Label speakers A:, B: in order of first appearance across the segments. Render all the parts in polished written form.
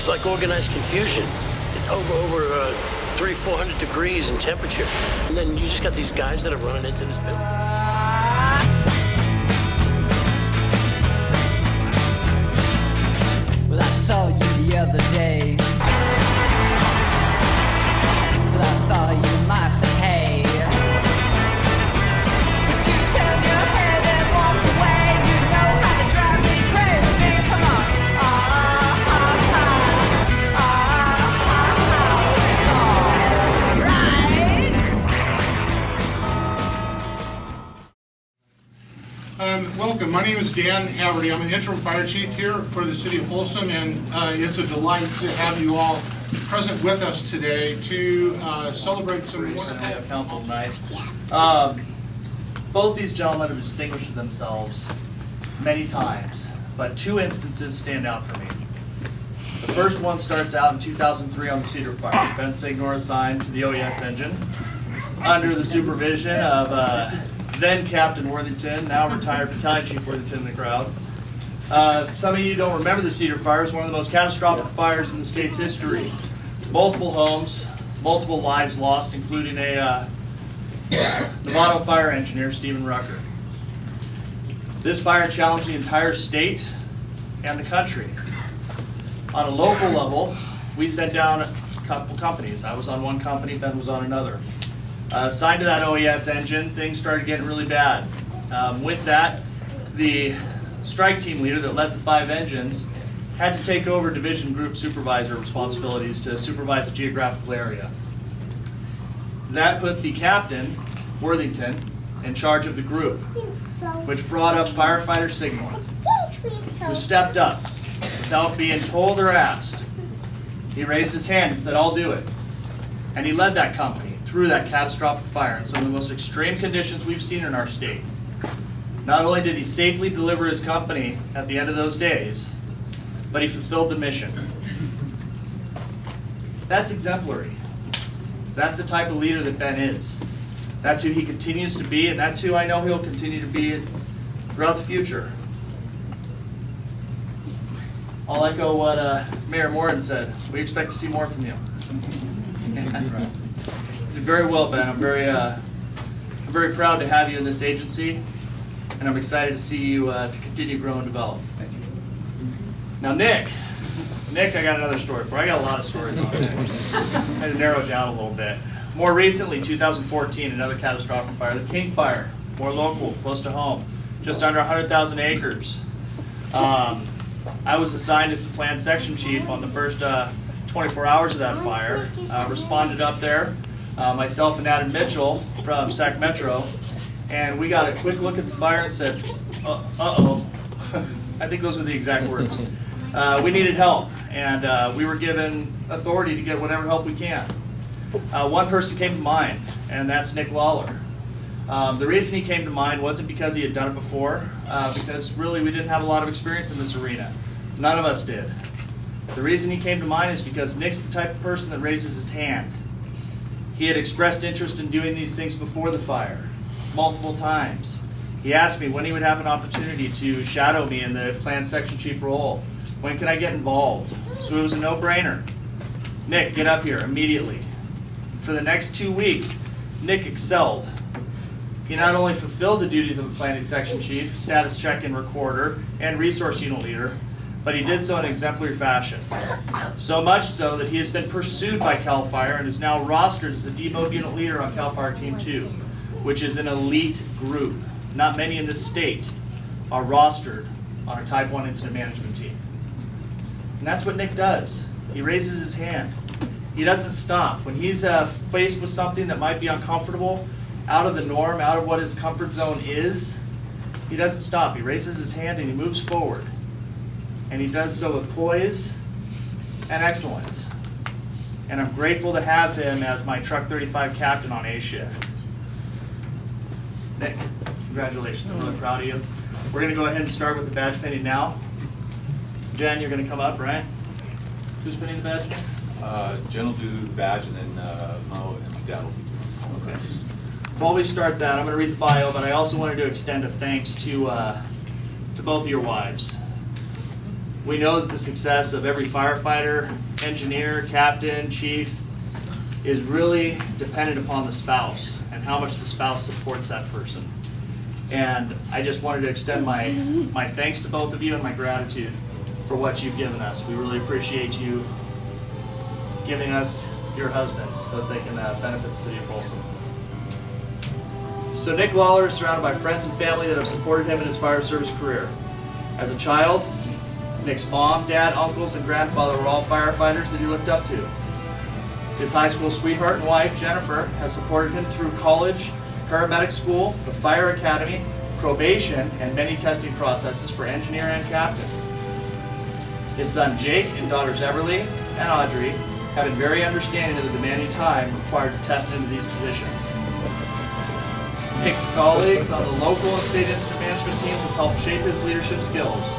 A: like organized confusion. Over 300-400 degrees in temperature. And then you just got these guys that are running into this building.
B: Well, I saw you the other day. Well, I thought you might say hey. But you turned your head and walked away. You know how to drive me crazy. Come on.
C: Welcome. My name is Dan Haverty. I'm an interim fire chief here for the city of Folsom, and it's a delight to have you all present with us today to celebrate some wonderful
D: council tonight. Both these gentlemen have distinguished themselves many times, but two instances stand out for me. The first one starts out in 2003 on the Cedar Fire. Ben Signor assigned to the OES engine under the supervision of then Captain Worthington, now retired Battalion Chief Worthington in the crowd. Some of you don't remember the Cedar Fire. It was one of the most catastrophic fires in the state's history. Multiple homes, multiple lives lost, including a Nevada fire engineer, Stephen Rucker. This fire challenged the entire state and the country. On a local level, we sent down a couple companies. I was on one company, Ben was on another. Assigned to that OES engine, things started getting really bad. With that, the strike team leader that led the 5 engines had to take over division group supervisor responsibilities to supervise a geographical area. That put the captain, Worthington, in charge of the group, which brought up firefighter Signor, who stepped up without being told or asked. He raised his hand and said, "I'll do it." And he led that company through that catastrophic fire in some of the most extreme conditions we've seen in our state. Not only did he safely deliver his company at the end of those days, but he fulfilled the mission. That's exemplary. That's the type of leader that Ben is. That's who he continues to be, and that's who I know he'll continue to be throughout the future. I'll echo what Mayor Moran said. We expect to see more from you. Did very well, Ben. I'm very proud to have you in this agency, and I'm excited to see you to continue to grow and develop. Thank you. Now, Nick, I got another story for you. I got a lot of stories on Nick. I had to narrow it down a little bit. More recently, 2014, another catastrophic fire, the King Fire, more local, close to home, just under 100,000 acres. I was assigned as the plant section chief on the first 24 hours of that fire. Responded up there. Myself and Adam Mitchell from Sac Metro, and we got a quick look at the fire and said, uh-oh. I think those were the exact words. We needed help, and we were given authority to get whatever help we can. One person came to mind, and that's Nick Lawlor. The reason he came to mind wasn't because he had done it before, because really we didn't have a lot of experience in this arena. None of us did. The reason he came to mind is because Nick's the type of person that raises his hand. He had expressed interest in doing these things before the fire, multiple times. He asked me when he would have an opportunity to shadow me in the plant section chief role. When can I get involved? So it was a no-brainer. Nick, get up here immediately. For the next 2 weeks, Nick excelled. He not only fulfilled the duties of a planning section chief, status check-in recorder, and resource unit leader, but he did so in exemplary fashion. So much so that he has been pursued by CAL FIRE and is now rostered as a DMOD unit leader on CAL FIRE Team 2, which is an elite group. Not many in this state are rostered on a Type 1 incident management team. And that's what Nick does. He raises his hand. He doesn't stop. When he's faced with something that might be uncomfortable, out of the norm, out of what his comfort zone is, he doesn't stop. He raises his hand and he moves forward. And he does so with poise and excellence. And I'm grateful to have him as my Truck 35 captain on A shift. Nick, congratulations. I'm really proud of you. We're going to go ahead and start with the badge pinning now. Jen, you're going to come up, right? Who's pinning the badge?
E: Jen will do the badge, and then Mo and Dad will be doing the rest.
D: While we start that, I'm going to read the bio, but I also wanted to extend a thanks to both of your wives. We know that the success of every firefighter, engineer, captain, chief is really dependent upon the spouse and how much the spouse supports that person. And I just wanted to extend my thanks to both of you and my gratitude for what you've given us. We really appreciate you giving us your husbands so that they can benefit the city of Folsom. So Nick Lawlor is surrounded by friends and family that have supported him in his fire service career. As a child, Nick's mom, dad, uncles, and grandfather were all firefighters that he looked up to. His high school sweetheart and wife, Jennifer, has supported him through college, paramedic school, the fire academy, probation, and many testing processes for engineer and captain. His son Jake and daughters Everly and Audrey have been very understanding of the demanding time required to test into these positions. Nick's colleagues on the local and state incident management teams have helped shape his leadership skills.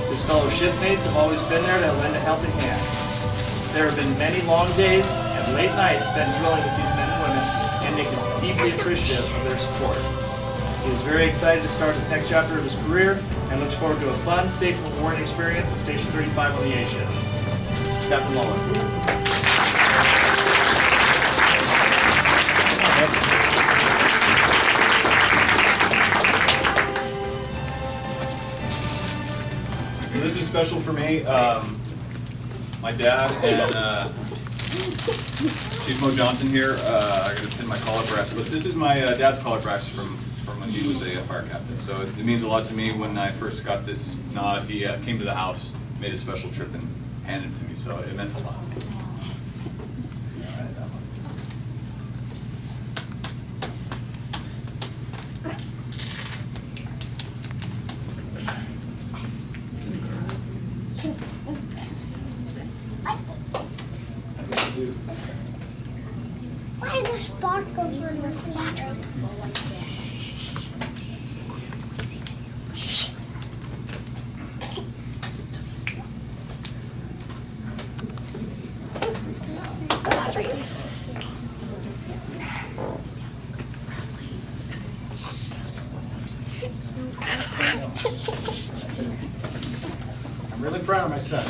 D: His fellow shipmates have always been there to lend a helping hand. There have been many long days and late nights spent drilling with these men and women, and Nick is deeply appreciative of their support. He is very excited to start his next chapter of his career and looks forward to a fun, safe, and rewarding experience at Station 35 on the A shift. Captain Lawlor.
E: So this is special for me. My dad and Chief Mo Johnson here. I got to pin my collar brass, but this is my dad's collar brass from when he was a fire captain. So it means a lot to me. When I first got this nod, he came to the house, made a special trip, and handed it to me. So it meant a lot. So.
F: Why are there sparkles on the flowers?
C: I'm really proud of my son.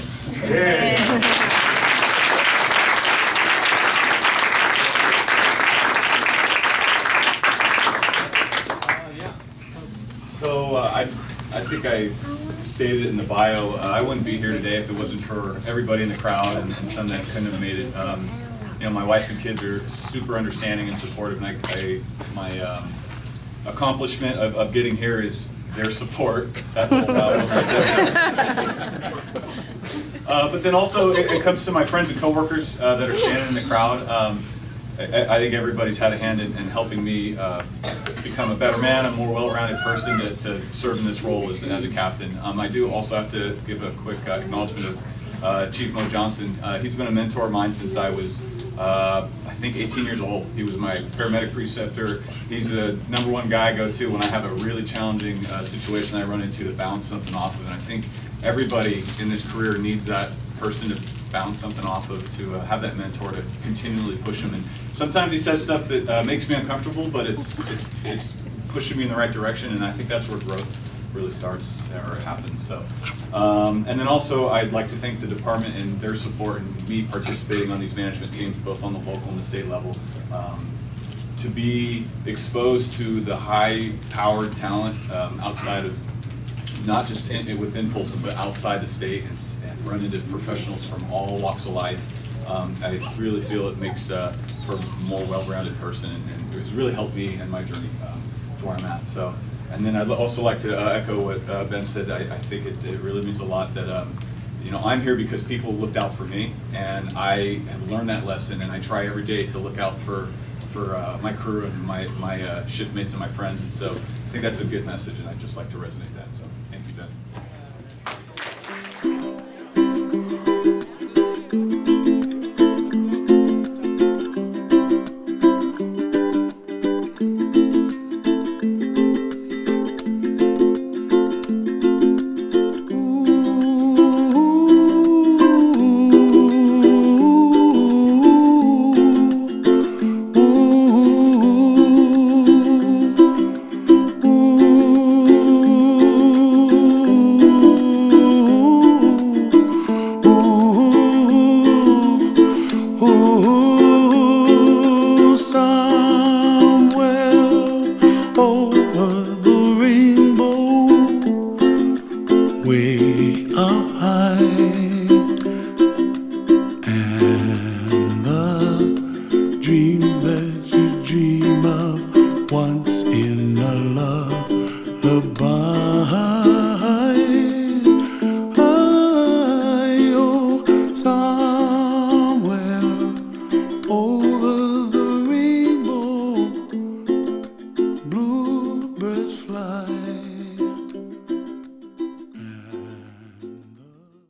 E: So I think I stated it in the bio. I wouldn't be here today if it wasn't for everybody in the crowd and some that couldn't have made it. You know, my wife and kids are super understanding and supportive, and my accomplishment of getting here is their support. That's the whole battle right there. But then also it comes to my friends and coworkers that are standing in the crowd. I think everybody's had a hand in helping me become a better man, a more well-rounded person to serve in this role as a captain. I do also have to give a quick acknowledgement of Chief Mo Johnson. He's been a mentor of mine since I was, I think, 18 years old. He was my paramedic preceptor. He's the #1 guy I go to when I have a really challenging situation I run into to bounce something off of. And I think everybody in this career needs that person to bounce something off of, to have that mentor to continually push them. And sometimes he says stuff that makes me uncomfortable, but it's pushing me in the right direction, and I think that's where growth really starts or happens. So, and then also I'd like to thank the department and their support and me participating on these management teams, both on the local and the state level. To be exposed to the high-powered talent outside of, not just within Folsom, but outside the state, and run into professionals from all walks of life. I really feel it makes for a more well-rounded person, and it's really helped me in my journey to where I'm at. So, and then I'd also like to echo what Ben said. I think it really means a lot that you know, I'm here because people looked out for me, and I have learned that lesson, and I try every day to look out for my crew and my shift mates and my friends. And so I think that's a good message, and I'd just like to resonate that. So thank you.